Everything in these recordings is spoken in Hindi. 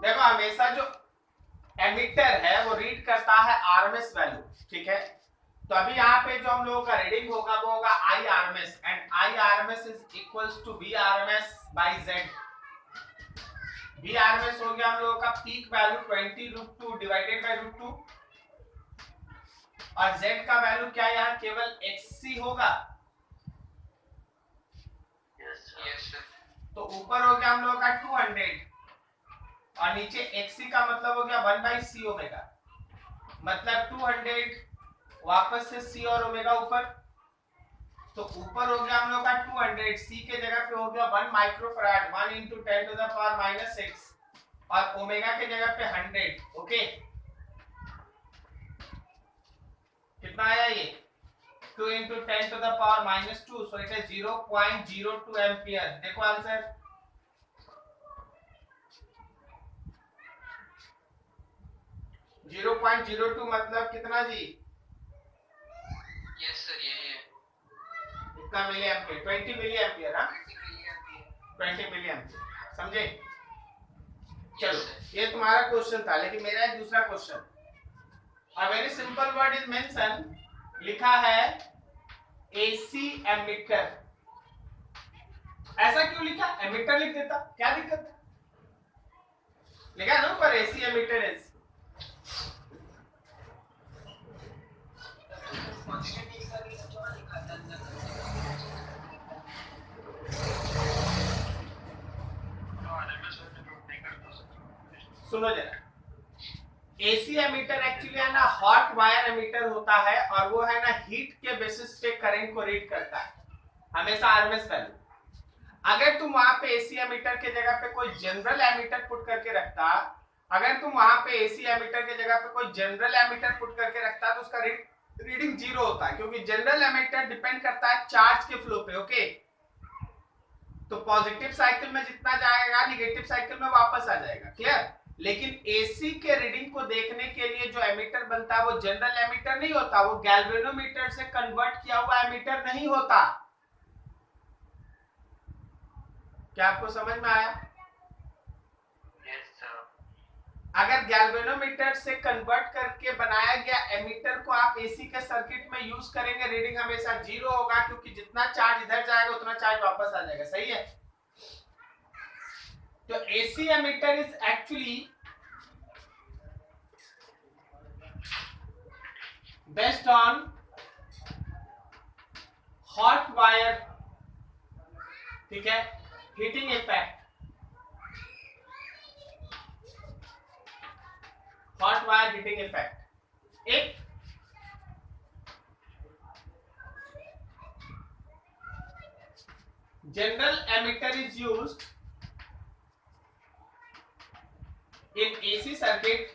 देखो हमेशा जो एमिटर है वो रीड करता है आरएमएस वैल्यू, ठीक है। तो अभी यहाँ पे जो हम लोगों का रीडिंग होगा वो होगा I RMS, and I RMS is equals to V RMS by Z. V RMS हो गया हम लोगों का पीक वैल्यू 20√2 डिवाइडेड बाई √2, और जेड का वैल्यू क्या यहाँ केवल एक्ससी होगा। तो ऊपर हो गया हम लोगों का 200 और नीचे एक्ससी का मतलब हो गया 1/c ओमेगा, मतलब 200 वापस से c और ओमेगा ऊपर। तो ऊपर हो गया हम लोग का 200, c के जगह पे हो गया 1 माइक्रोफैराड 1 × 10⁻⁻6 और ओमेगा के जगह पे 100। ओके, कितना आया ये 2 × 10⁻⁻2, सो इट इज 0.02 एम्पियर। देखो आंसर, जीरो 0.02 मतलब कितना जी? यस सर, ये कितना मिली एम्पियर? 20 milli ampere. हाँ 20 मिली एम्पियर, समझे? चलो ये तुम्हारा क्वेश्चन था, लेकिन मेरा एक दूसरा question, a very simple word is mention, लिखा है एसी एमिटर। ऐसा क्यों लिखा? एमिटर लिख देता, क्या दिक्कत? लिखा ना ऊपर एसी एमिटर इज। सुनो जरा, एसी एमिटर एक्चुअली है ना हॉट वायर एमिटर होता है, और वो है ना हीट के बेसिस पे करंट को रीड करता है, हमेशा आरएमएस वैल्यू। अगर तुम वहां पे एसी एमिटर के जगह पे कोई जनरल एमिटर पुट करके रखता, अगर तुम वहां पे एसी एमिटर के जगह पे कोई जनरल एमिटर पुट करके रखता तो उसका रीडिंग जीरो होता है, क्योंकि जनरल एमिटर डिपेंड करता है चार्ज के फ्लो पे। ओके, तो पॉजिटिव साइकिल में जितना जाएगा नेगेटिव साइकिल में वापस आ जाएगा, क्लियर। लेकिन एसी के रीडिंग को देखने के लिए जो एमिटर बनता है वो जनरल एमिटर नहीं होता, वो गैल्वेनोमीटर से कन्वर्ट किया हुआ एमिटर नहीं होता। क्या आपको समझ में आया? अगर गैल्वेनोमीटर से कन्वर्ट करके बनाया गया एमिटर को आप एसी के सर्किट में यूज करेंगे, रीडिंग हमेशा जीरो होगा, क्योंकि जितना चार्ज इधर जाएगा उतना चार्ज वापस आ जाएगा। सही है? तो AC emitter is actually based on hot wire, ठीक है, heating effect, hot wire heating effect. If general emitter is used in AC circuit,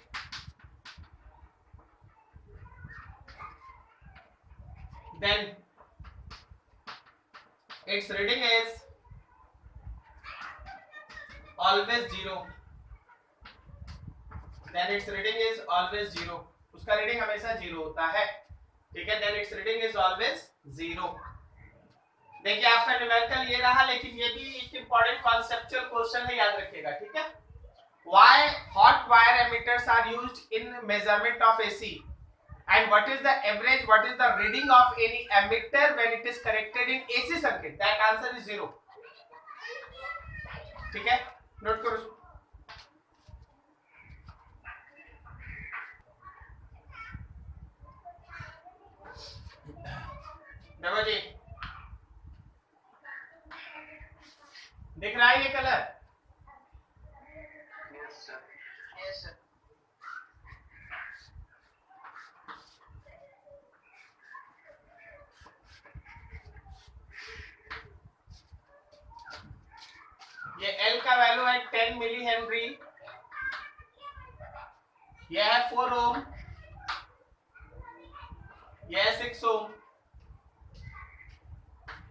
then its reading is always zero. Then its reading is always zero. उसका रीडिंग हमेशा जीरो होता है, ठीक है। Then its reading is always zero. देखिए आपका न्यूमेरिकल ये रहा, लेकिन ये भी एक इंपॉर्टेंट कॉन्सेप्चुअल क्वेश्चन है, याद रखिएगा, ठीक है। Why hot wire emitters are used in measurement of AC, and what is the average, what is the reading of any emitter when it is connected in AC circuit? That answer is zero. ठीक है, नोट करो। देखो जी, दिख रहा है ये कलर? Yes sir. ये L का वैल्यू है 10 मिली हेनरी, यह है 4 ओम, यह है 6 ओम,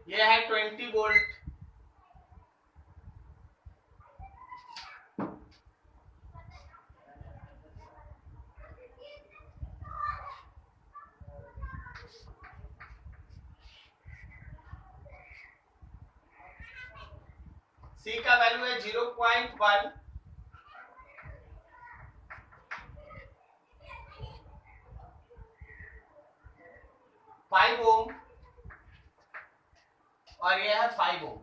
यह है 20 वोल्ट, C का वैल्यू है 0.1, 5 ओम और ये है 5 ओम।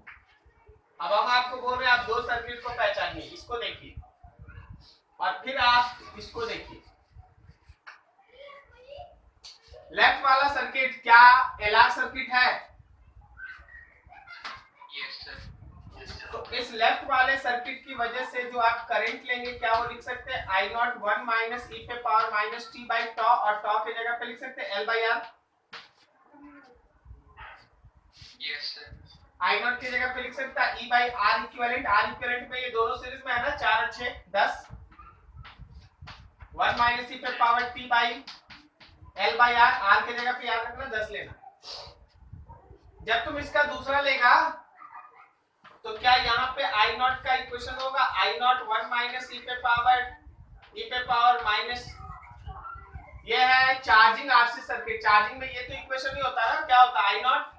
अब हम आपको बोल रहे हैं आप दो सर्किट को पहचानिए, इसको देखिए और फिर आप इसको देखिए। लेफ्ट वाला सर्किट क्या एलआर सर्किट है? Yes sir. तो इस लेफ्ट वाले सर्किट की वजह से जो आप करंट लेंगे क्या वो लिख सकते हैं आई नॉट 1 माइनस ई पे power minus t by tau, और टॉ की जगह पे लिख सकते हैं L by R. Yes sir. I naught की जगह पे लिख सकता है e by R equivalent. R equivalent में ये दोनों सीरीज में है ना, 4 और 6 10। 1 माइनस ई पे power t by L by R, R की जगह पे याद रखना 10 लेना। जब तुम इसका दूसरा लेगा तो क्या यहाँ पे आई नॉट का इक्वेशन होगा आई नॉट 1 माइनस ई पे पावर माइनस, ये है चार्जिंग आरसी सर्किट। चार्जिंग में ये तो इक्वेशन ही होता है ना, क्या होता है आई नॉट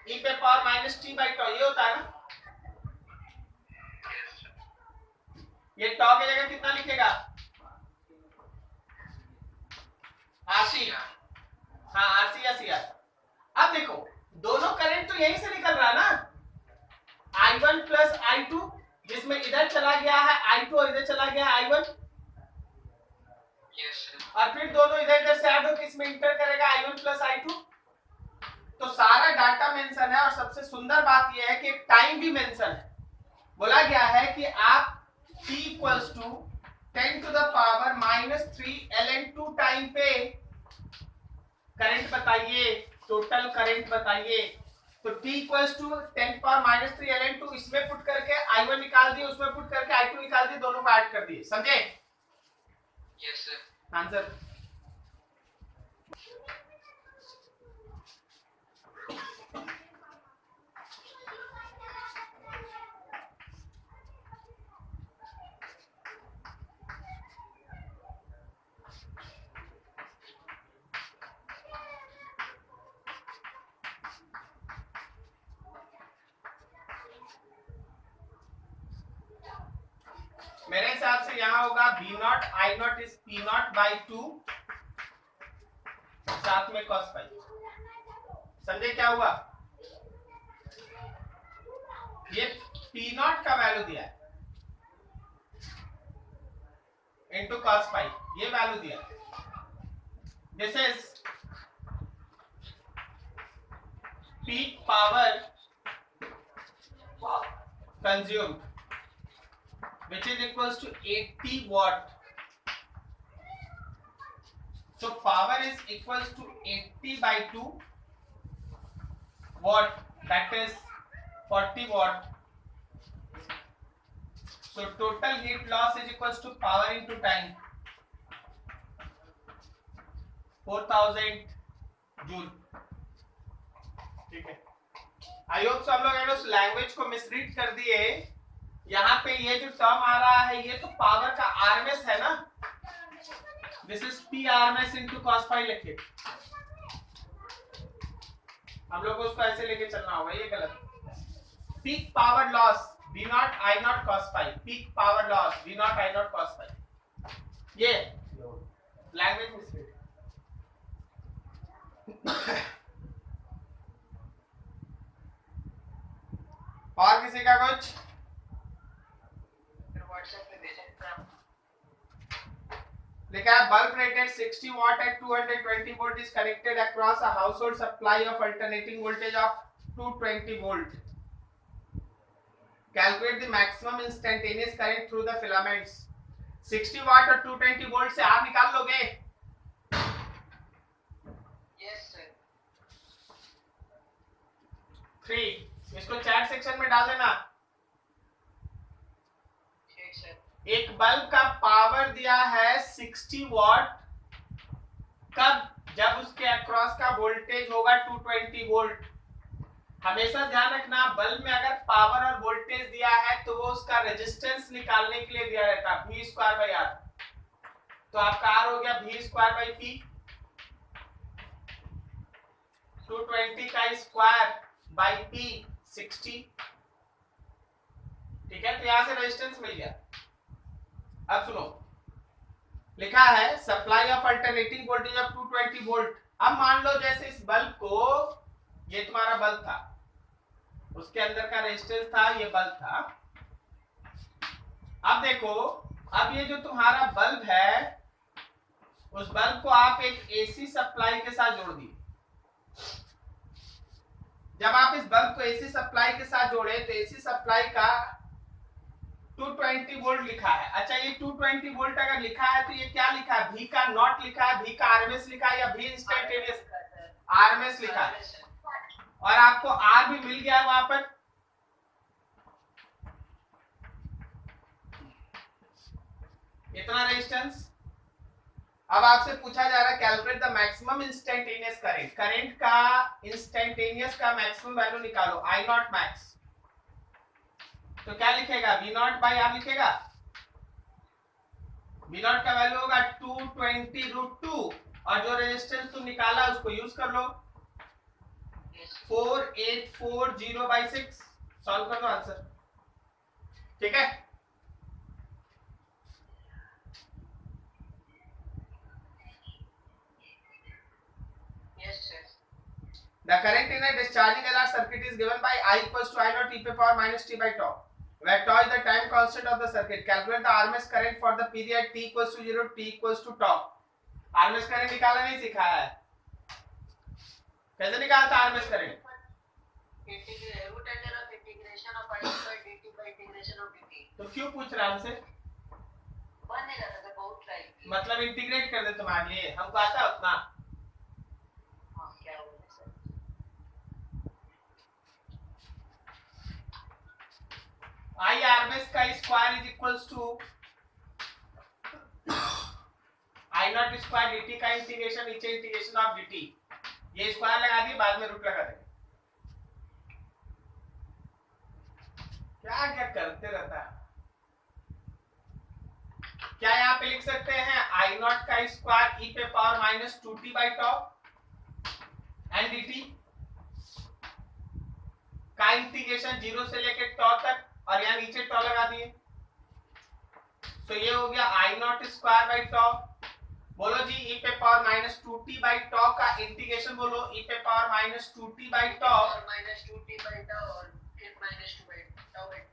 ई पे पावर माइनस टी बाई टॉ, ये होता है ना। ये टॉ की जगह कितना लिखेगा आरसी, हाँ आरसी या सी आर। अब देखो दोनों करंट तो यहीं से निकल रहा है ना, I1 प्लस I2, जिसमें इधर चला गया है I2 और इधर चला गया है I1, और फिर दोनों इधर इधर से ऐड होकर इसमें इंटर करेगा I1 प्लस I2। तो सारा डाटा मेंशन है और सबसे सुंदर बात यह है कि टाइम भी मेंशन है। बोला गया है कि आप t equals to 10 to the power -3 ln2 time पे करंट बताइए, टोटल करंट बताइए। तो t equals to 10 power -3 ln2, इसमें पुट करके I1 निकाल दिए, उसमें पुट करके I2 निकाल दिए, दोनों को ऐड कर दिए। समझे? Yes sir. आंसर मेरे हिसाब से यहां होगा B naught I naught is P naught by 2 साथ में cos पाई। समझे क्या हुआ? ये पी नॉट का वैल्यू दिया है इनटू cos पाई, ये वैल्यू दिया है। This is peak power consumed which is equals to 80 watt. So power is equals to 80 by 2 watt, that is 40 watt. So total heat loss is equals to power into time, 4000 joule. ठीक है, आई होप सब लोग उस लैंग्वेज को मिसरीड कर दिए। यहाँ पे ये जो टर्म आ रहा है ये तो पावर का आरएमएस है ना, this is P RMS into cos phi लिखे। हम लोग को उसको ऐसे लेके चलना होगा, ये गलत। Peak power loss V naught I naught cos phi, peak power loss V naught I naught cos phi, ये लैंग्वेज मिस्टेक। और किसी का कुछ? लिखा है bulb rated 60 watt at 220 volt is connected across a household supply of alternating voltage of 220 volt. Calculate the maximum instantaneous current through the filaments. 60 watt और 220 volt से आप निकाल लोगे? Yes sir. 3 इसको चैट सेक्शन में डाल देना। एक बल्ब का पावर दिया है 60 वॉट, कब? जब उसके अक्रॉस का वोल्टेज होगा 220 वोल्ट। हमेशा ध्यान रखना बल्ब में अगर पावर और वोल्टेज दिया है तो वो उसका रेजिस्टेंस निकालने के लिए दिया रहता है V स्क्वायर बाई आर। तो आपका R हो गया V स्क्वायर बाई P, 220 का स्क्वायर बाई P 60। ठीक है, तो यहां से रेजिस्टेंस मिल गया। अब सुनो, लिखा है supply of alternating voltage of 220 volt अब मान लो जैसे इस बल्ब को, ये तुम्हारा बल्ब था, उसके अंदर का रेजिस्टेंस था, ये बल्ब था। अब देखो, अब ये जो तुम्हारा बल्ब है, उस बल्ब को आप एक एसी सप्लाई के साथ जोड़ दिए। जब आप इस बल्ब को एसी सप्लाई के साथ जोड़े तो एसी सप्लाई का 220 वोल्ट लिखा है। अच्छा, ये 220 वोल्ट अगर लिखा है तो ये क्या लिखा है? V का नॉट लिखा है, V का आरएमएस लिखा है, या V इंस्टेंटेनियस आरएमएस लिखा है? और आपको R भी मिल गया है वहां पर। इतना रेजिस्टेंस। अब आपसे पूछा जा रहा है calculate the maximum instantaneous current. Current का इंस्टेंटेनियस का मैक्सिमम वैल्यू निकालो, I नॉट मैक्स। तो क्या लिखेगा? V नॉट बाई R लिखेगा। V नॉट का वैल्यू होगा 220√2 और जो रेजिस्टेंस तुम निकाला उसको यूज कर लो, 4840/6। सॉल्व कर दो आंसर। ठीक है, the current in a discharging LR circuit is given by I equals to I naught e to the power minus t by tau, where tau is the time constant of the circuit. Calculate the RMS current for the period t equals to 0, t equals to tau. RMS current निकालना नहीं सिखाया है, कैसे निकालता RMS current? तो क्यों पूछ रहा हमसे? मतलब इंटीग्रेट कर दे तुम्हारे लिए, हमको आता है उतना। I RMS का square is equals to I naught square dt का इंटीग्रेशन, नीचे इंटीग्रेशन ऑफ dt। ये स्क्वायर लगा दिए, बाद में रूट लगा देंगे। क्या क्या करते रहता है। क्या यहाँ पे लिख सकते हैं I नॉट का स्क्वायर e पे power minus 2t by toe and dt का इंटीग्रेशन 0 से लेके टॉ तक, और यहाँ नीचे टॉ लगा दिए। तो ये हो गया I नॉट स्क्वायर बाई टॉ। बोलो जी e पे पावर माइनस 2t बाई टॉ का इंटीग्रेशन बोलो, e पे power minus 2t by toe minus 2t by tau और फिर माइनस 2 बाई टॉ बाई 2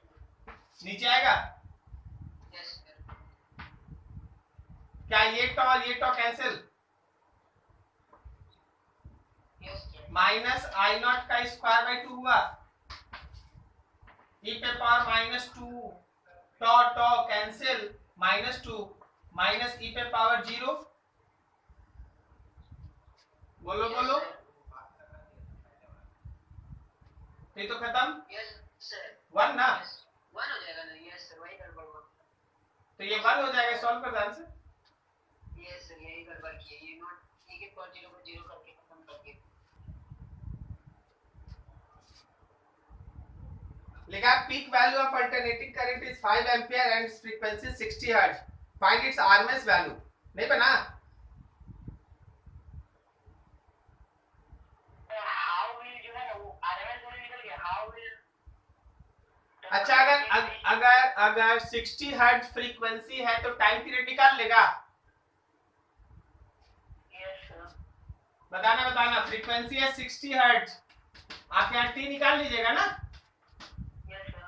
नीचे आएगा। Yes sir. क्या ये टॉ और ये tau cancel? Yes sir. Minus I naught का स्क्वायर बाई 2 हुआ, e पे power minus 2 tau tau cancel, minus 2 minus e पे पावर 0। बोलो बोलो, ये तो खत्म। Yes sir. 1 ना, 1 हो जाएगा ना? यस सर, वही गड़बड़ हुआ। तो ये 1 हो जाएगा। सॉल्व कर दो आंसर। यस सर, यही गड़बड़ किया। ये नॉट e के पावर 0 को 0 करके खत्म कर दिया। लिखा peak value of alternating current is 5 ampere and frequency 60 hertz, find its RMS value. नहीं बना? हाउ विल जो है वो आरएमएस वैल्यू निकल गया। हाउ विल अच्छा, अगर 60 हर्ट्ज फ्रीक्वेंसी है तो टाइम पीरियड निकाल लेगा? Yes sir. बताना। फ्रीक्वेंसी है 60 हर्ट्ज, आप यहाँ टी निकाल लीजिएगा ना? Yes sir.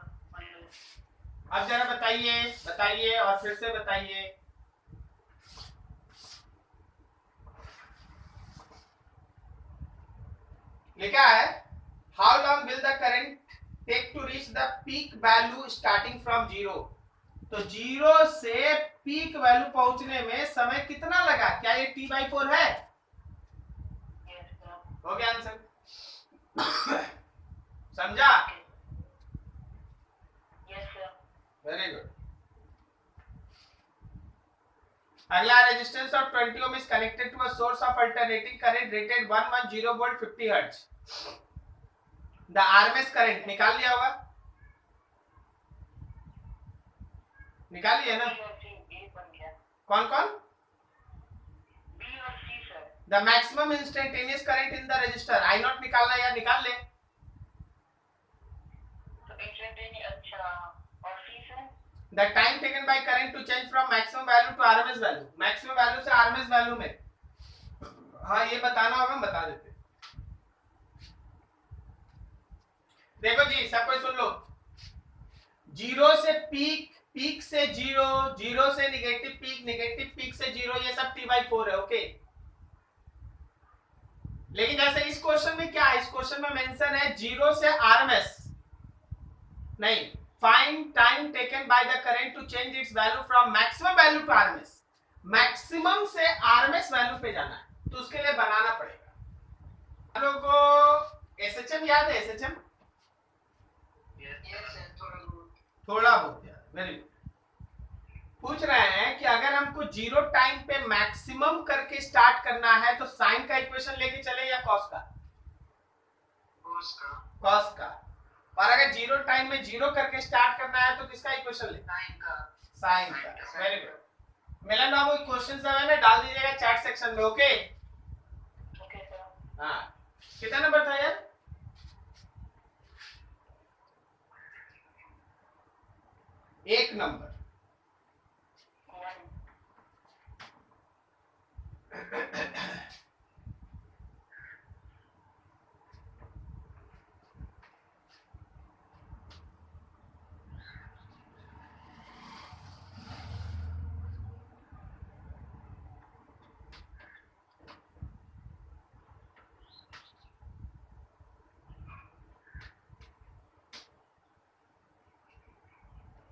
अब जरा बताइए और फिर से बताइए। लिखा है how long will the current take to reach the peak value starting from 0। तो 0 से पीक वैल्यू पहुंचने में समय कितना लगा? क्या ये t/4 है? Yes sir. हो गया आंसर। समझा? Yes sir. Very good. अगला resistance of 20 ohm is connected to a source of alternating current rated 110 volt 50 hertz. The RMS current निकाल लिया होगा? निकाल लिया ना? कौन कौन? बी और C sir. The maximum instantaneous current in the resistor I naught निकालना या निकाल ले। तो इंस्टेंटेनियस। अच्छा, और C sir? The time taken by current to change from maximum value to RMS value, maximum value से RMS value में हाँ ये बताना होगा, हम बता देते। देखो जी सब कोई सुन लो, जीरो से पीक, पीक से जीरो, जीरो से निगेटिव पीक, निगेटिव पीक से जीरो, ये सब t/4 है। ओके, लेकिन जैसे इस क्वेश्चन में क्या है, इस क्वेश्चन में मेंशन है जीरो से आरएमएस नहीं, find time taken by the current to change its value from maximum value to RMS. Maximum से आरएमएस वैल्यू पे जाना है, तो उसके लिए बनाना पड़ेगा। आप लोगों को एसएचएम याद है? एसएचएम थोड़ा बहुत याद, वेरी गुड। पूछ रहे हैं कि अगर हमको जीरो टाइम पे मैक्सिमम करके स्टार्ट करना है तो साइन का इक्वेशन लेके चले या कॉस का? कॉस का। और अगर जीरो टाइम में जीरो करके स्टार्ट करना है तो किसका इक्वेशन ले? साइन का। Very good. मिलन बाबू क्वेश्चन सब है ना, डाल दीजिएगा चैट सेक्शन में। ओके हाँ, कितना नंबर था यार? 1 नंबर।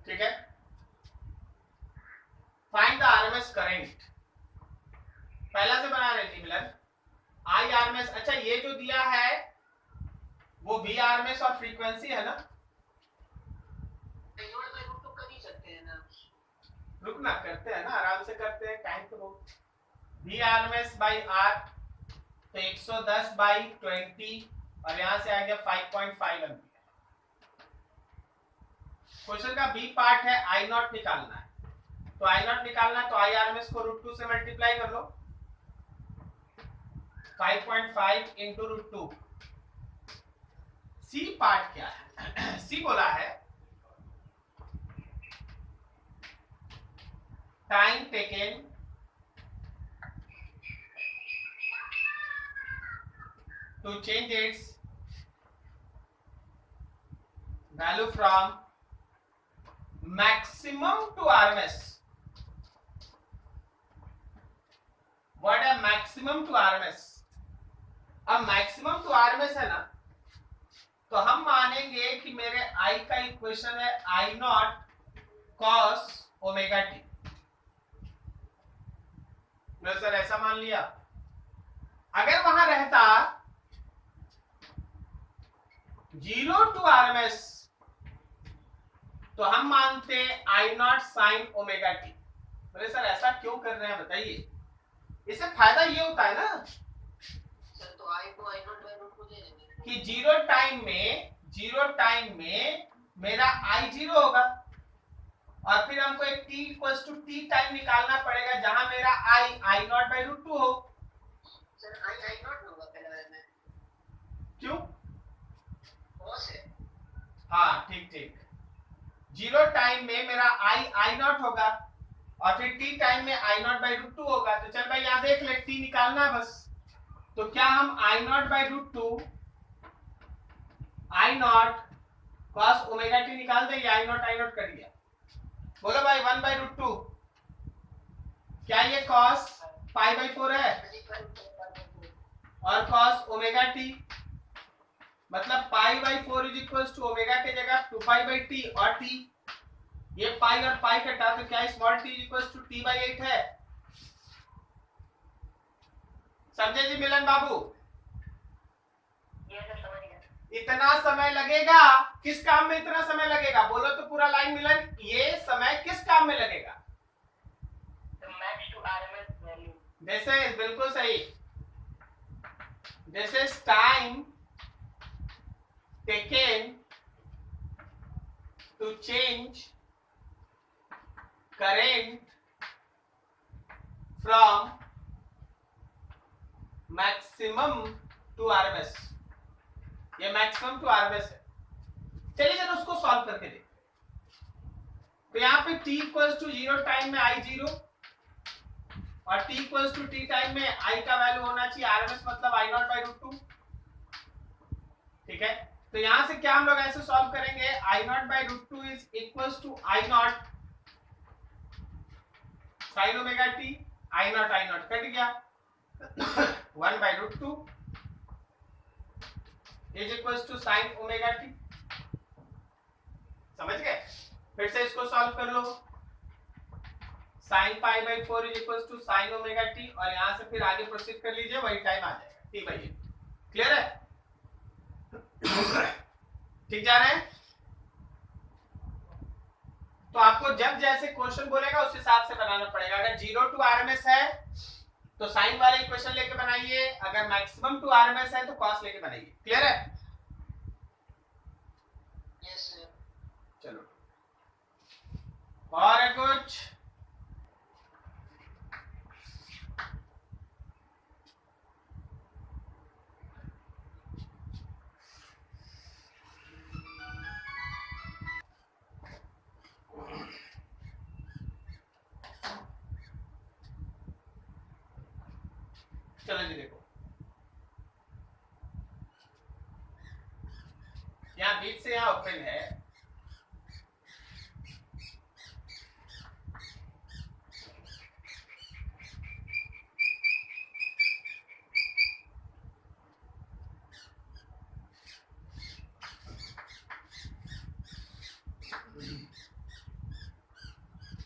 ठीक है, फाइंड द आरएमएस करंट। पहला से बना रहे थे मिलन, आई आरएमएस। अच्छा ये जो दिया है वो वी आरएमएस और फ्रीक्वेंसी है ना? रुकना, करते हैं ना, आराम से करते हैं, टाइम तो बहुत। वी आरएमएस बाई आर तो 110/20 और यहां से आ गया 5.5 एम्पीयर। क्वेश्चन का बी पार्ट है आई नॉट निकालना है, तो आई नॉट निकालना है तो आई आरएमएस को √2 से मल्टीप्लाई कर लो, 5.5 इंटू √2। सी पार्ट क्या है? सी बोला है time taken to change its value from maximum to RMS. What है मैक्सिमम टू आरएमएस? अब मैक्सिमम टू आरएमएस है ना, तो हम मानेंगे कि मेरे आई का इक्वेशन है I naught cos omega t. Sir ऐसा मान लिया। अगर वहां रहता जीरो टू आरएमएस तो हम मानते आई नॉट साइन ओमेगा टी। बोले सर ऐसा क्यों कर रहे हैं बताइए? इससे फायदा ये होता है ना सर, तो आई को आई नॉट बाय रूट को दे देंगे कि जीरो टाइम में मेरा आई जीरो होगा और फिर हमको एक t equals to T time निकालना पड़ेगा जहां मेरा आई नॉट बाई √2 हो। सर आई नॉट होगा पहले वाले में। क्यों? कॉस है। हाँ ठीक ठीक, जीरो टाइम में मेरा आई नॉट होगा और फिर टी टाइम में आई नॉट बाई √2 होगा। तो चल भाई यहाँ देख ले, टी निकालना है बस। तो क्या हम I naught by √2 I naught cos omega t निकाल देंगे? आई नॉट कर दिया। बोलो भाई 1/√2 क्या ये cos π/4 है और cos ओमेगा टी मतलब π/4 इज इक्वल्स टू ओमेगा के जगह 2π/t और t, ये पाई और पाई कटा तो क्या small t is equals to t/8 है। समझे जी मिलन बाबू? इतना समय लगेगा किस काम में? इतना समय लगेगा बोलो तो पूरा लाइन मिलन, ये समय किस काम में लगेगा? Max to RMS value. This is बिल्कुल सही, this is time taken to change current from maximum to RMS. ये मैक्सिमम टू आरएमएस है। चलिए जरा उसको सॉल्व करके देखते। तो यहाँ पे t equals to zero time में आई जीरो और t equals to T time में I का वैल्यू होना चाहिए RMS मतलब I नॉट बाई रूट 2। ठीक है, तो यहां से क्या हम लोग ऐसे सॉल्व करेंगे, I naught by root 2 is equals to I naught sine omega t, I naught cut गया 1 by root 2 is equals to sine omega t. समझ गए? फिर से इसको सॉल्व कर लो, sine pi by 4 is equals to sine omega t, और यहां से फिर आगे प्रोसीड कर लीजिए, वही टाइम आ जाएगा टी बाई। क्लियर है? ठीक जा रहे हैं? तो आपको जब जैसे क्वेश्चन बोलेगा उस हिसाब से बनाना पड़ेगा। अगर 0 टू आरएमएस है तो साइन वाले इक्वेशन लेके बनाइए, अगर मैक्सिमम टू आरएमएस है तो कॉस लेके बनाइए। क्लियर है? Yes sir. चलो और है कुछ? चलो जी देखो, यहाँ बीच से यहाँ ओपन है,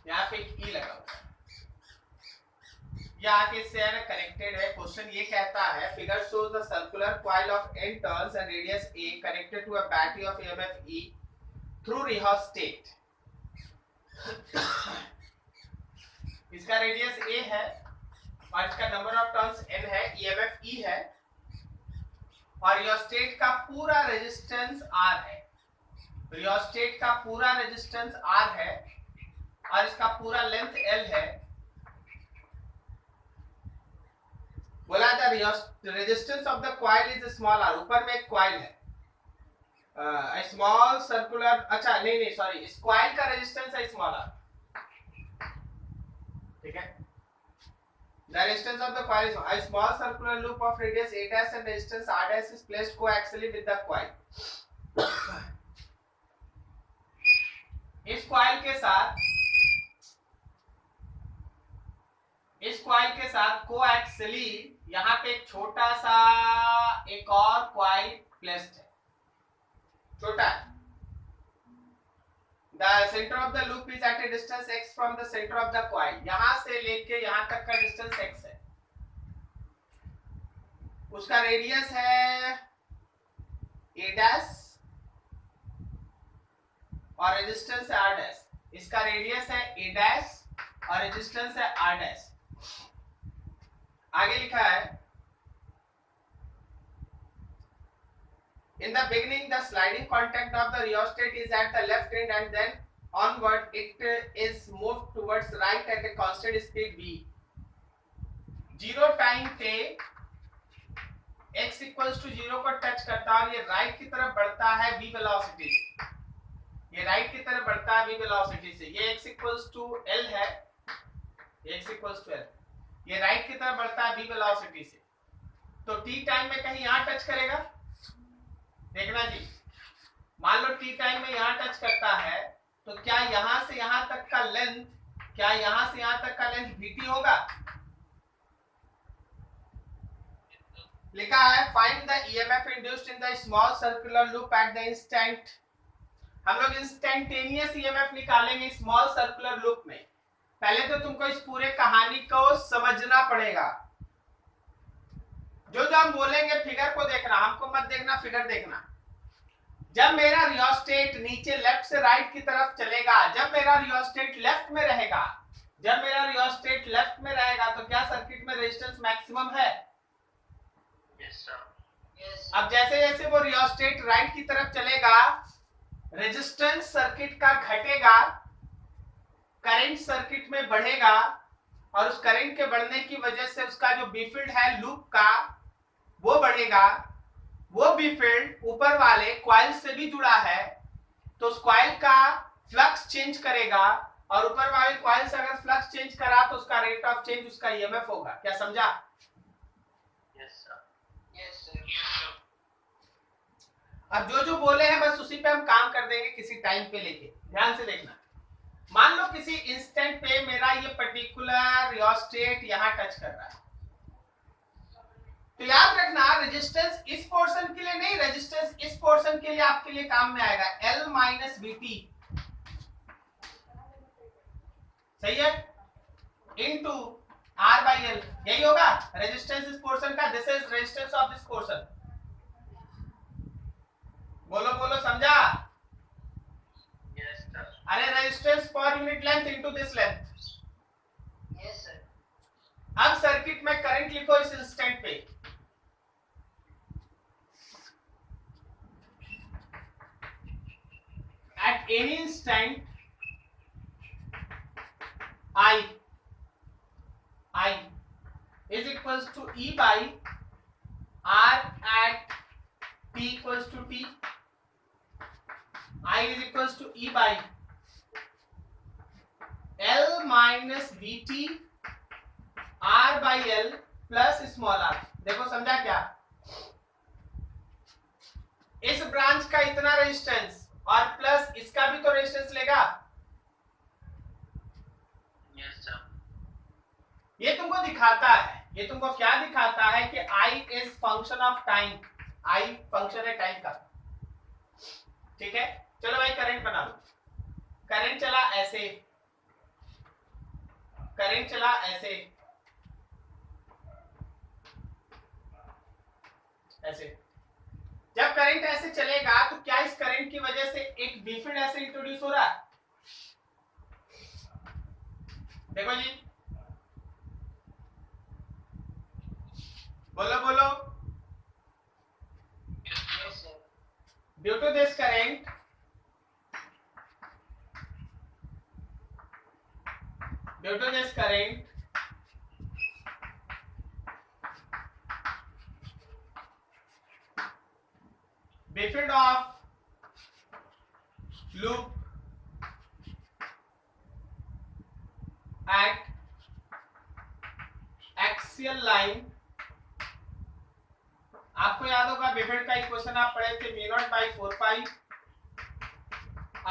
यहाँ पे एक ई लगा हुआ है, ये आके इससे है ना कनेक्टेड है। क्वेश्चन ये कहता है figure shows the circular coil of n turns and radius a connected to a battery of EMF E through rheostat. इसका रेडियस a है और इसका नंबर ऑफ टर्न्स n है, EMF E है, और रियोस्टेट का पूरा रेजिस्टेंस R है। रियोस्टेट का पूरा रेजिस्टेंस R है और इसका पूरा लेंथ L है। बोला था resistance of the coil is small r, ऊपर में एक कॉइल है स्मॉल सर्कुलर, अच्छा नहीं सॉरी, इस कॉइल का रेजिस्टेंस है स्मॉल r। ठीक है, the resistance of the coil is a small circular loop of radius a dash and resistance r dash is placed coaxially with the coil। इस कॉइल के साथ कोएक्सियली यहाँ पे एक छोटा सा एक और कॉइल प्लेस्ड है, छोटा। The centre of the loop is at a distance x from the centre of the coil, यहां से लेके यहां तक का डिस्टेंस x है। उसका रेडियस है a डैश और रेजिस्टेंस है r डैश। इसका रेडियस है a डैश और रेजिस्टेंस है r डैश। आगे लिखा है in the beginning the sliding contact of the rheostat is at the left end and then onward it is moved towards right at a constant speed v। 0 time पे x इक्वल्स टू 0 को टच करता है और ये राइट की तरफ बढ़ता है v वेलोसिटी से, ये राइट की तरफ बढ़ता है v वेलोसिटी से। ये x इक्वल्स टू l है, x इक्वल्स टू l, ये राइट की तरफ बढ़ता है v वेलोसिटी से। तो t टाइम में कहीं यहां टच करेगा, देखना जी, मान लो t टाइम में यहां टच करता है तो क्या यहां से यहां तक का लेंथ, क्या यहां से यहां तक का लेंथ vt होगा? लिखा है find the EMF induced in the small circular loop at the instant. हम लोग इंस्टेंटेनियस EMF निकालेंगे स्मॉल सर्कुलर लूप में। पहले तो तुमको इस पूरे कहानी को समझना पड़ेगा। जो हम बोलेंगे फिगर को देखना, हमको मत देखना, फिगर देखना। जब मेरा रियोस्टेट नीचे लेफ्ट से राइट की तरफ चलेगा, जब मेरा रियोस्टेट लेफ्ट में रहेगा, जब मेरा रियोस्टेट लेफ्ट में रहेगा तो क्या सर्किट में रेजिस्टेंस मैक्सिमम है? Yes sir. अब जैसे जैसे वो रियोस्टेट राइट की तरफ चलेगा, रेजिस्टेंस सर्किट का घटेगा, करंट सर्किट में बढ़ेगा, और उस करंट के बढ़ने की वजह से उसका जो बी फील्ड है लूप का वो बढ़ेगा। वो बी फील्ड ऊपर वाले कॉइल से भी जुड़ा है तो उस कॉइल का फ्लक्स चेंज करेगा और ऊपर वाले कॉइल से अगर फ्लक्स चेंज करा तो उसका रेट ऑफ चेंज उसका ईएमएफ होगा। क्या समझा? Yes sir. अब जो बोले हैं बस उसी पे हम काम कर देंगे किसी टाइम पे लेके। ध्यान से देखना, मान लो किसी इंस्टेंट पे मेरा ये पर्टिकुलर रियोस्टेट यहाँ टच कर रहा है, तो याद रखना रेजिस्टेंस इस पोर्शन के लिए नहीं, रेजिस्टेंस इस पोर्शन के लिए आपके लिए काम में आएगा L माइनस VT, सही है, इनटू R बाई L, यही होगा रेजिस्टेंस इस पोर्शन का। This is resistance of this portion. बोलो बोलो, समझा? Yes sir. अरे resistance per unit length into this length. Yes sir. अब सर्किट में करंट लिखो इस इंस्टेंट पे, at any instant I is equals to E by R at t equals to t. I is equals to E by L minus VT R by L plus small r। देखो समझा क्या? इस ब्रांच का इतना रेजिस्टेंस और प्लस इसका भी तो रेजिस्टेंस लेगा। Yes sir. ये तुमको दिखाता है, ये तुमको क्या दिखाता है कि I is function of time, I function है टाइम का। ठीक है, चलो भाई करंट बना लो। करंट चला ऐसे, करंट चला ऐसे, ऐसे। जब करंट ऐसे चलेगा तो क्या इस करंट की वजह से एक बी फील्ड ऐसे इंट्रोड्यूस हो रहा है? देखो जी, बोलो बोलो। Yes sir. Due to this current B field of loop at axial line, आपको याद होगा B field का इक्वेशन आप पढ़े थे, mu naught by 4 pi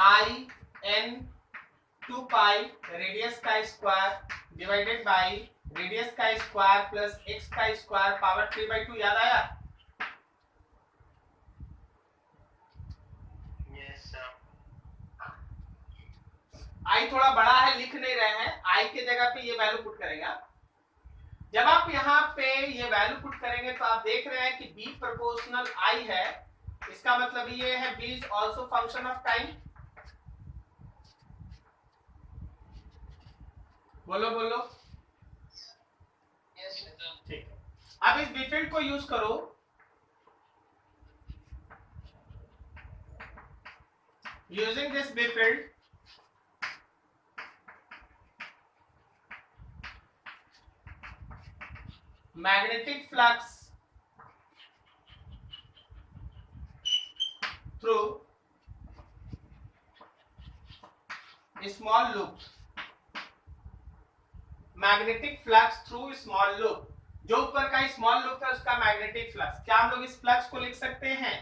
I n 2 pi radius का स्क्वायर डिवाइडेड बाई रेडियस का स्क्वायर प्लस x का स्क्वायर पावर 3/2। याद आया? आई थोड़ा बड़ा है, लिख नहीं रहे हैं, आई के जगह पे ये वैल्यू पुट करेगा। जब आप यहाँ पे ये वैल्यू पुट करेंगे तो आप देख रहे हैं कि B प्रोपोर्शनल I है, इसका मतलब ये है B is also function of time. बोलो बोलो। Yes sir. ठीक है, अब इस B फील्ड को यूज करो, using this B field magnetic flux through small loop, magnetic flux through small loop. जो ऊपर का स्मॉल लूप है उसका मैग्नेटिक फ्लक्स। क्या हम लोग इस फ्लक्स को लिख सकते हैं?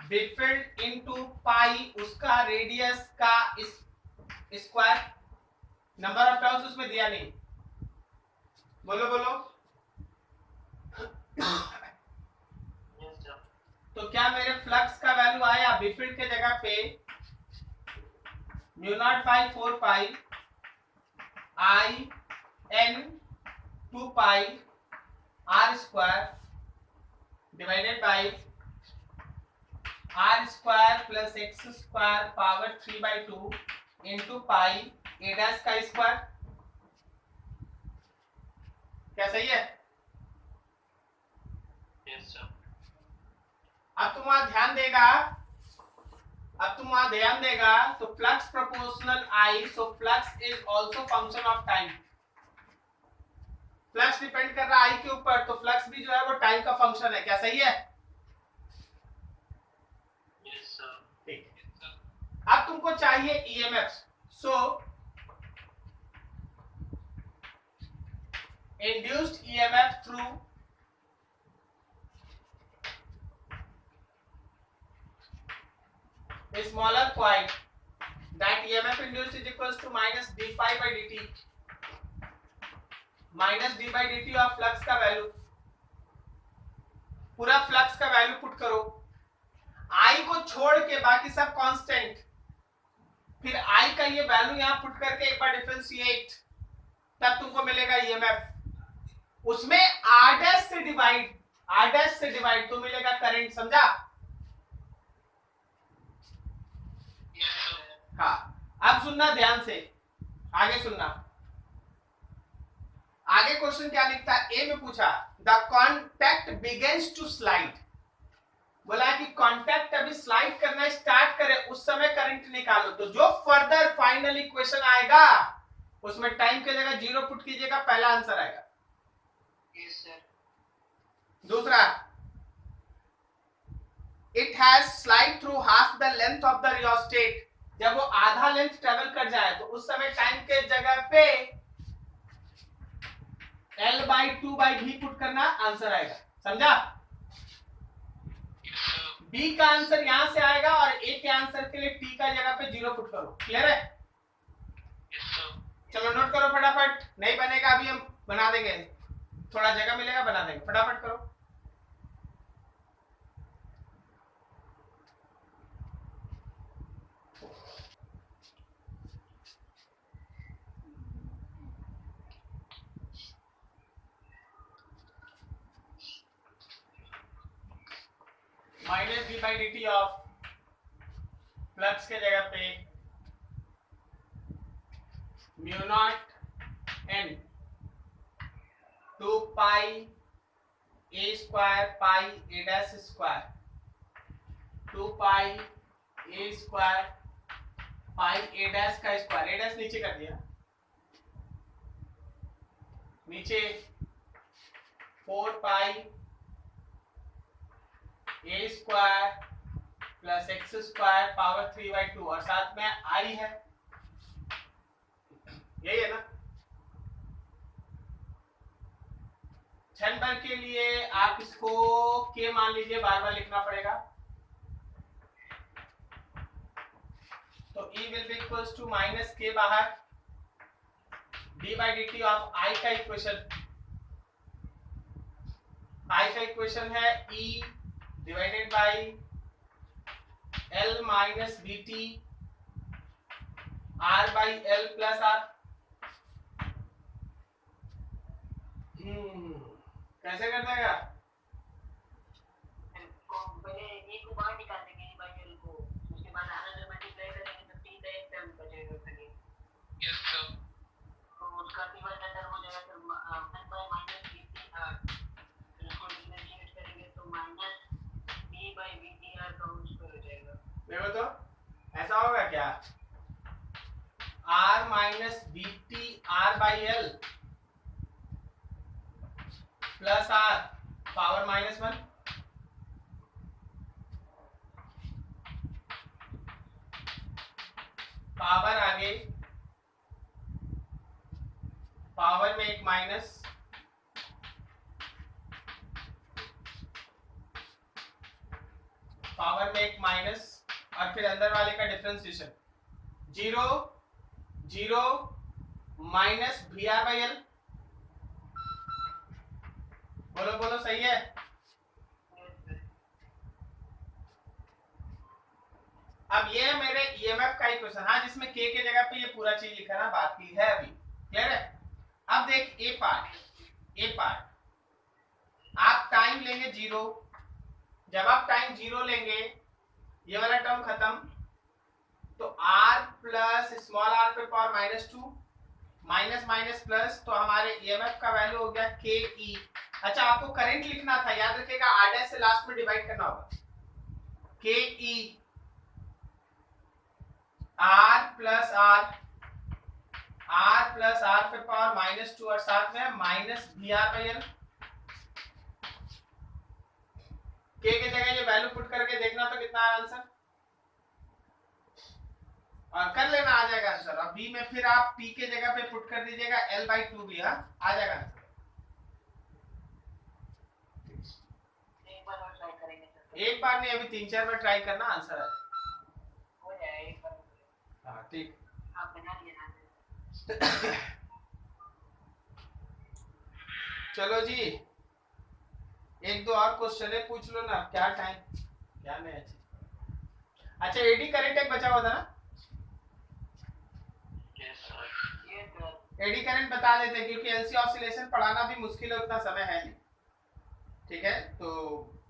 B फील्ड इनटू पाई उसका रेडियस का स्क्वायर, नंबर ऑफ टर्न्स उसमें दिया नहीं। बोलो बोलो। तो क्या मेरे फ्लक्स का वैल्यू आया B फील्ड के जगह पे mu not by 4 pi I n 2 pi R square divided by R square plus x square power 3/2 into pi a dash का स्क्वायर। क्या सही है? Yes sir. अब तुम वहां ध्यान देगा तो flux proportional I, so flux is also function of time. Flux depend कर रहा है I के ऊपर, तो फ्लक्स भी जो है वो टाइम का फंक्शन है। क्या सही है? Yes sir. ठीक। अब तुमको चाहिए EMF, so required that EMF induced is equals to minus d phi by dt, minus d by d t of flux का वैल्यू, पूरा फ्लक्स का वैल्यू पुट करो, आई को छोड़ के बाकी सब कांस्टेंट, फिर आई का ये वैल्यू यहां पुट करके एक बार डिफरेंशिएट, तब तुमको मिलेगा ईएमएफ, उसमें आर डैश से डिवाइड तो मिलेगा करंट, समझा? हाँ, अब सुनना ध्यान से, आगे सुनना। आगे क्वेश्चन क्या लिखता है, ए में पूछा the contact begins to slide, बोला कि कॉन्टैक्ट अभी स्लाइड करना स्टार्ट करे उस समय करंट निकालो, तो जो फर्दर फाइनल इक्वेशन आएगा उसमें टाइम की जगह 0 पुट कीजिएगा, पहला आंसर आएगा। Yes sir. दूसरा, it has slide through half the length of the rheostat, जब वो आधा लेंथ ट्रेवल कर जाए तो उस समय टाइम के जगह पे L/2/v पुट करना, आंसर आएगा, समझा? बी का आंसर यहां से आएगा और ए के आंसर के लिए टी का जगह पे 0 पुट करो, क्लियर है? चलो नोट करो फटाफट, नहीं बनेगा अभी हम बना देंगे, थोड़ा जगह मिलेगा बना देंगे, फटाफट करो। Minus d by d t of flux के जगह पे mu naught n 2 pi a square pi a dash square, 2 pi a square pi a dash का स्क्वायर, ए डैश नीचे कर दिया, नीचे 4 pi a square plus x square power 3/2 और साथ में आई है, यही है ना? क्षण भर के लिए आप इसको के मान लीजिए, बार बार लिखना पड़ेगा, तो E will be equals to minus के बाहर d by d t of I का इक्वेशन, आई का इक्वेशन है E divided by L minus B t R by L plus R। कैसे कर देगा? पहले ए को बाहर निकाल देंगे, ए बाई एल को, उसके बाद आर से मल्टीप्लाई करेंगे तो टी का एक टर्म बचेगा फिर। Yes sir. तो उसका टी बाई अंदर हो जाएगा, तो 1 by minus B T R, इसको डिफरेंशिएट करेंगे तो minus B by B T R का होल स्क्वायर हो जाएगा। देखो तो ऐसा होगा क्या, R minus B T R by L plus R power -1, power आगे पावर में एक माइनस, पावर में एक माइनस और फिर अंदर वाले का differentiation 0 0 minus V R by L, बोलो बोलो सही है? अब ये मेरे ईएमएफ का इक्वेशन, हाँ, जिसमें के जगह पे ये पूरा चीज लिखा ना, बाकी है अभी, क्लियर है? अब देख ए पार्ट आप टाइम लेंगे 0, जब आप टाइम 0 लेंगे ये वाला टर्म खत्म, तो r प्लस स्मॉल r पे पावर -2 माइनस माइनस प्लस, तो हमारे ईएमएफ का वैल्यू हो गया के ई। अच्छा, आपको करंट लिखना था, याद रखिएगा आर डैश से लास्ट में डिवाइड करना होगा, के ई आर प्लस आर पे पावर -2 और साथ में minus V R by L. के जगह ये वैल्यू पुट करके देखना तो कितना है आंसर, और कर लेना, आ जाएगा आंसर। और बी में फिर आप टी के जगह पे पुट कर दीजिएगा L/2 भी, हाँ, आ जाएगा आंसर। एक बार नहीं, अभी 3-4 बार ट्राई करना, आंसर आ जाएगा। हो जाएगा। ठीक। आप बना लेना। चलो जी, एक दो और क्वेश्चन है, पूछ लो ना, क्या टाइम, क्या नहीं है। अच्छा, एडी करंट एक बचा हुआ था ना? एडी करंट बता देते क्योंकि एलसी ऑसिलेशन पढ़ाना भी मुश्किल है, उतना समय है नहीं। ठीक है, तो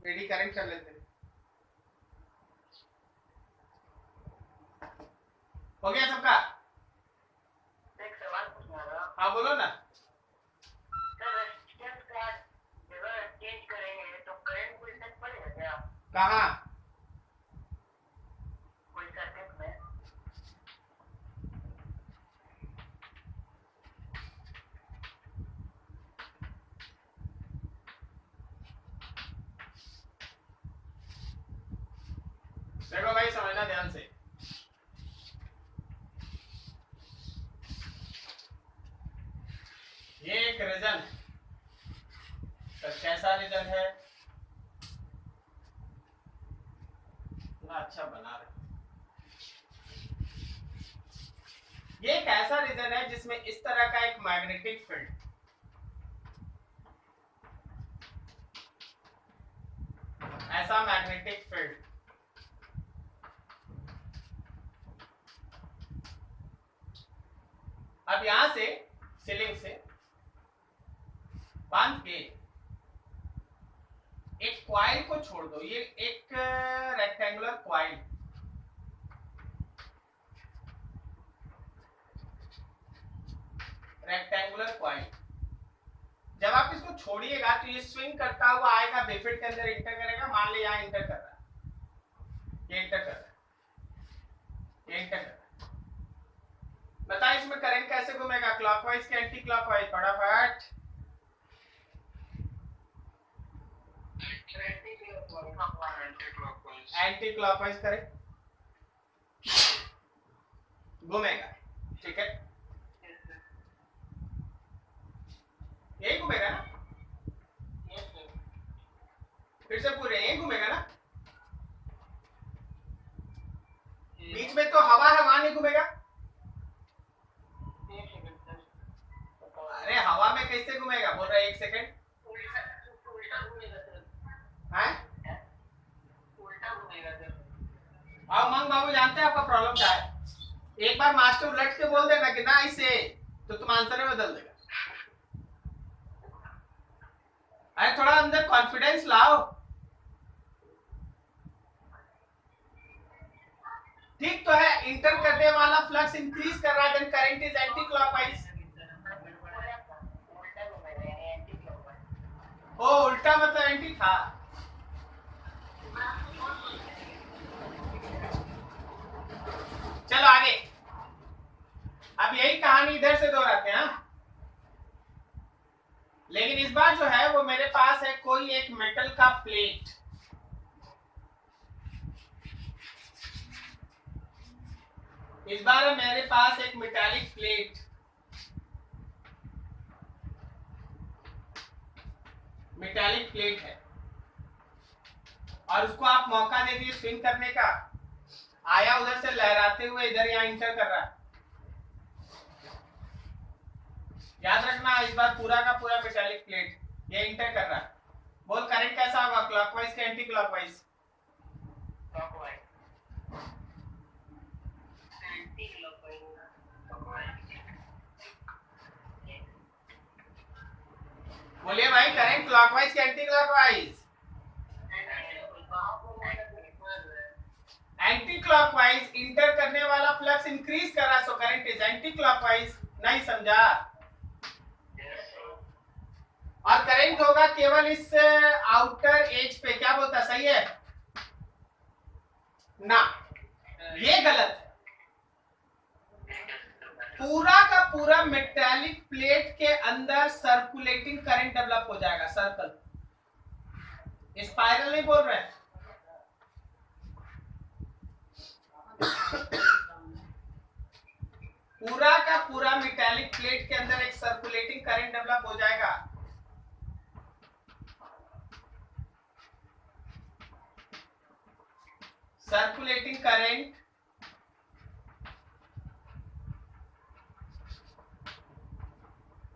एडी करंट कर लेते हैं। हो गया सबका? एक सवाल पूछना था। हाँ बोलो ना। सर रेजिस्टेंस का जगह चेंज करेंगे तो करंट को इफेक्ट पड़ेगा क्या? कहाँ? कोई सर्किट में? देखो भाई, समझना ध्यान से। ये एक रीजन है, तो कैसा रीजन है? इतना अच्छा बना रहे। ये एक ऐसा रीजन है जिसमें इस तरह का एक मैग्नेटिक फील्ड, ऐसा मैग्नेटिक फील्ड, अब यहां से सीलिंग से बांध के एक क्वाइल को छोड़ दो। ये एक रेक्टेंगुलर क्वाइल, रेक्टेंगुलर क्वाइल, जब आप इसको छोड़िएगा तो ये स्विंग करता हुआ आएगा, बेफिट के अंदर इंटर करेगा। मान ली यहां इंटर कर रहा है, ये इंटर कर रहा है, ये इंटर कर रहा है। बताइए इसमें करंट कैसे घूमेगा, क्लॉकवाइज के एंटी क्लॉकवाइज? फटाफट। एंटी क्लॉकवाइज करें, घूमेगा। ठीक है, यही घूमेगा ना? फिर से पूरे यही घूमेगा ना? बीच में तो हवा है, वहां नहीं घूमेगा? अरे हवा में कैसे घूमेगा बोल रहा है? एक सेकंड। अब मंग बाबू जानते हैं आपका प्रॉब्लम क्या है? एक बार मास्टर उलट के बोल देना कि ना इसे, तो तुम आंसर में बदल देगा। अरे थोड़ा अंदर कॉन्फिडेंस लाओ। ठीक तो है, इंटर करने वाला फ्लक्स इंक्रीज कर रहा है, then current is anti clockwise. ओ उल्टा मतलब एंटी था। चलो आगे, अब यही कहानी इधर से दोहराते हैं। लेकिन इस बार जो है वो मेरे पास है कोई एक मेटल का प्लेट, इस बार मेरे पास एक मेटालिक प्लेट, मेटालिक प्लेट है, और उसको आप मौका दे दिए स्विंग करने का। आया उधर से लहराते हुए, इधर यहाँ इंटर कर रहा है। याद रखना, इस बार पूरा का पूरा मेटालिक प्लेट ये इंटर कर रहा है। बोल करंट कैसा होगा, क्लॉकवाइज के एंटी क्लॉकवाइज? बोलिए भाई, करंट क्लॉकवाइज के anti clockwise? Anti clockwise. Inter करने वाला फ्लक्स इंक्रीज कर रहा है, so current is anti clockwise. नहीं समझा? और करंट होगा केवल इस आउटर एज पे, क्या बोलता है? सही है ना? ये गलत है। पूरा का पूरा मेटालिक प्लेट के अंदर सर्कुलेटिंग करंट डेवलप हो जाएगा, सर्कल, स्पाइरल नहीं बोल रहे हैं। पूरा का पूरा मेटालिक प्लेट के अंदर एक सर्कुलेटिंग करंट डेवलप हो जाएगा। Circulating current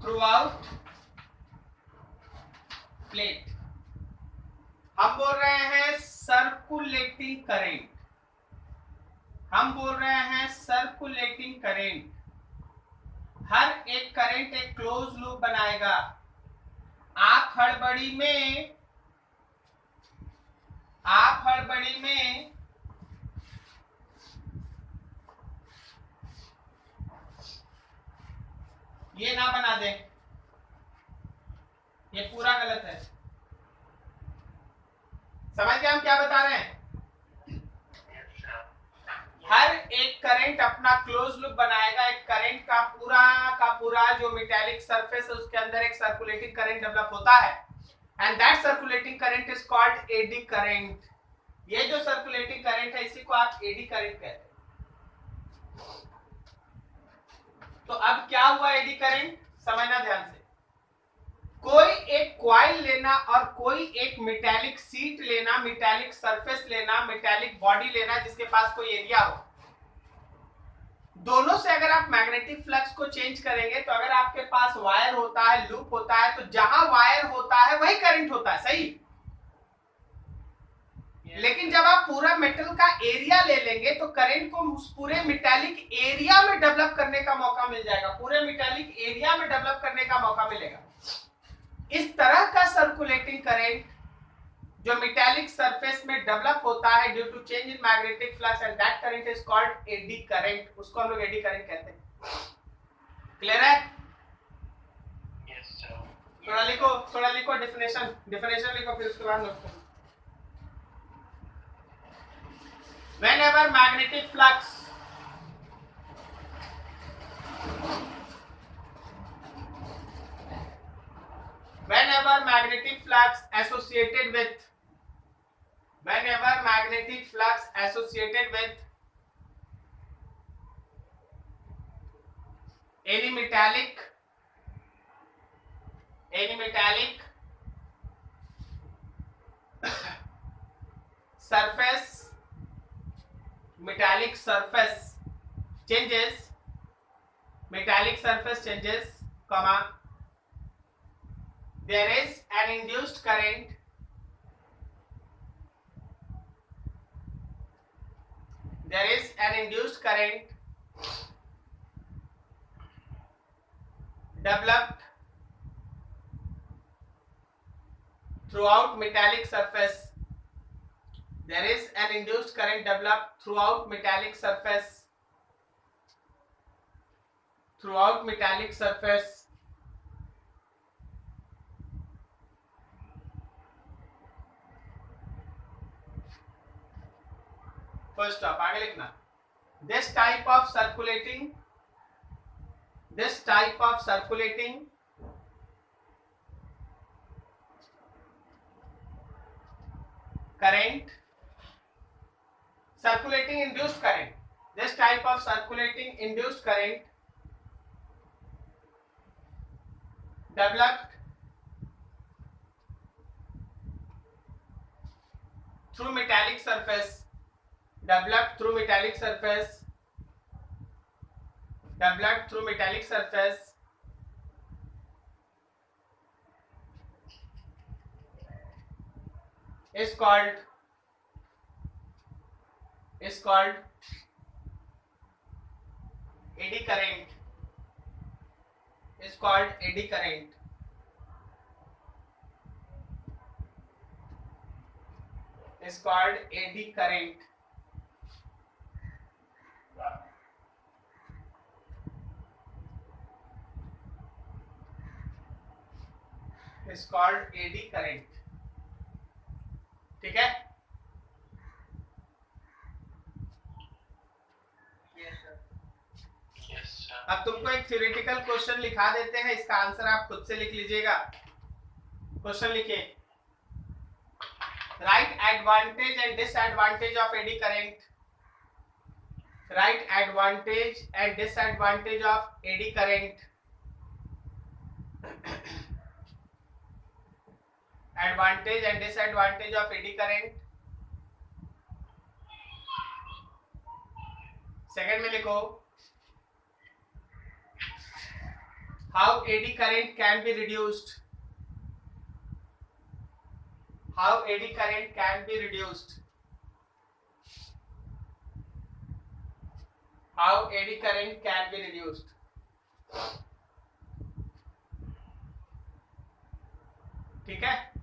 throughout plate। हम बोल रहे हैं सर्कुलेटिंग करेंट, हम बोल रहे हैं सर्कुलेटिंग करेंट। हर एक करंट एक क्लोज लूप बनाएगा। आप हड़बड़ी में ये ना बना दें, ये पूरा गलत है। समझ गए हम क्या बता रहे हैं? हर एक करंट अपना क्लोज लूप बनाएगा। एक करंट का पूरा जो मेटालिक सरफेस है उसके अंदर एक सर्कुलेटिंग करंट डेवलप होता है, and that circulating current is called eddy current. ये जो सर्कुलेटिंग करंट है इसी को आप एडी करंट कहते हैं। तो अब क्या हुआ एडी करंट, समझना ध्यान से। कोई एक कॉइल लेना और कोई एक मेटालिक सीट लेना, मेटालिक सरफेस लेना, मेटालिक बॉडी लेना जिसके पास कोई एरिया हो, दोनों से अगर आप मैग्नेटिक फ्लक्स को चेंज करेंगे तो अगर आपके पास वायर होता है, लूप होता है, तो जहां वायर होता है वही करंट होता है, सही। लेकिन जब आप पूरा मेटल का एरिया ले लेंगे तो करंट को उस पूरे मेटालिक एरिया में डेवलप करने का मौका मिल जाएगा, पूरे मेटालिक एरिया में डेवलप करने का मौका मिलेगा। इस तरह का सर्कुलेटिंग करंट जो मेटालिक सरफेस में डेवलप होता है due to change in magnetic flux, and that current is called eddy current. उसको हम लोग एडी करंट कहते हैं। क्लियर है? Yes sir. थोड़ा लिखो डेफिनेशन लिखो, फिर उसके बाद नोट करो। Whenever magnetic flux associated with any metallic surface, metallic surface changes, comma, there is an induced current developed throughout metallic surface. There is an induced current developed throughout metallic surface. First stop, आगे लिखना। This type of circulating current, circulating induced current, this type of circulating induced current developed through metallic surface is called eddy current. ठीक है? अब तुमको एक थ्योरेटिकल क्वेश्चन लिखा देते हैं, इसका आंसर आप खुद से लिख लीजिएगा। क्वेश्चन लिखिए, right advantage and disadvantage of eddy current. Right advantage and disadvantage of eddy current. Advantage and disadvantage of eddy current. Second में लिखो, how eddy current can be reduced, how eddy current can be reduced, how eddy current can be reduced. ठीक है.